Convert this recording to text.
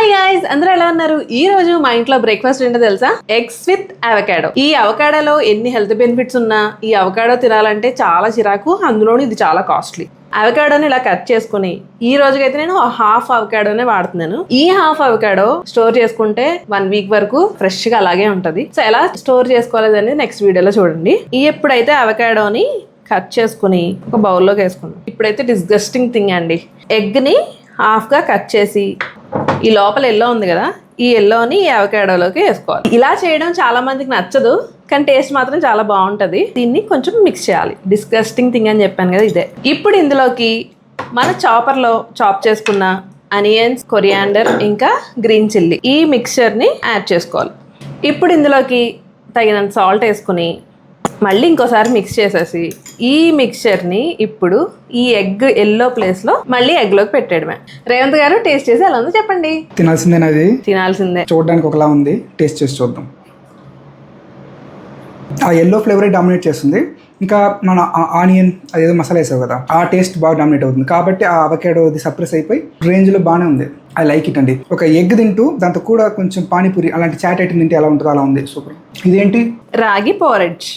Hi guys, అందరూ ఎలా ఉన్నారు? ఈ రోజు మా ఇంట్లో బ్రేక్ఫాస్ట్ ఏంటో తెలుసా? Eggs with avocado. ఈ అవకాడోలో ఎన్ని హెల్త్ బెనిఫిట్స్ ఉన్నా ఈ అవకాడో తినాలంటే చాలా చిరాకు, అందులోని ఇది చాలా కాస్ట్లీ. అవకాడోని ఇలా కట్ చేసుకుని ఈ రోజుకైతే నేను హాఫ్ అవకాడోనే వాడుతున్నాను. ఈ హాఫ్ అవకాడో స్టోర్ చేసుకుంటే 1 వీక్ వరకు ఫ్రెష్ గా అలాగే ఉంటది. సో ఎలా స్టోర్ చేసుకోవాలని నెక్స్ట్ వీడియోలో చూడండి. ఎప్పుడైతే అవకాడోని కట్ చేసుకుని ఒక బౌల్లోకి వేసుకున్నాం. ఇప్పుడైతే డిస్గస్టింగ్ థింగ్ అండి, ఎగ్ని హాఫ్గా కట్ చేసి ఈ లోపల ఎల్లో ఉంది కదా, ఈ ఎల్లోని ఈ అవకాడోలోకి వేసుకోవాలి. ఇలా చేయడం చాలా మందికి నచ్చదు, కానీ టేస్ట్ మాత్రం చాలా బాగుంటుంది. దీన్ని కొంచెం మిక్స్ చేయాలి. డిస్గస్టింగ్ థింగ్ అని చెప్పాను కదా, ఇదే. ఇప్పుడు ఇందులోకి మన చాపర్లో చాప్ చేసుకున్న అనియన్స్, కొరియాండర్ ఇంకా గ్రీన్ చిల్లీ ఈ మిక్చర్ని యాడ్ చేసుకోవాలి. ఇప్పుడు ఇందులోకి తగినంత సాల్ట్ వేసుకుని మళ్ళీ ఇంకోసారి మిక్స్ చేసేసి ఈ మిక్చర్ని ఇప్పుడు ఈ ఎగ్ ఎల్లో ప్లేస్లో మళ్ళీ ఎగ్లోకి పెట్టేయడమే. రేవంత్ గారు టేస్ట్ చేసి ఎలా ఉందో చెప్పండి. తినాల్సిందేనా? అది తినాల్సిందే. చూడడానికి ఒకలా ఉంది, టేస్ట్ చేసి చూద్దాం. ఆ ఎల్లో ఫ్లేవరే డామినేట్ చేస్తుంది. ఇంకా మన ఆనియన్ అదేదో మసాలా వేసావు కదా, ఆ టేస్ట్ బాగా డామినేట్ అవుతుంది. కాబట్టి ఆ అవకాడోది సప్రెస్ అయిపోయి రేంజ్లో బాగానే ఉంది. ఐ లైక్ ఇట్ అండి. ఒక ఎగ్ తింటూ దాంతో కూడా కొంచెం పానీపూరి అలాంటి చాట్ ఐటమ్ తింటే ఎలా ఉంటుందో అలా ఉంది. సూపర్. ఇదేంటి? రాగి పోరెడ్జ్.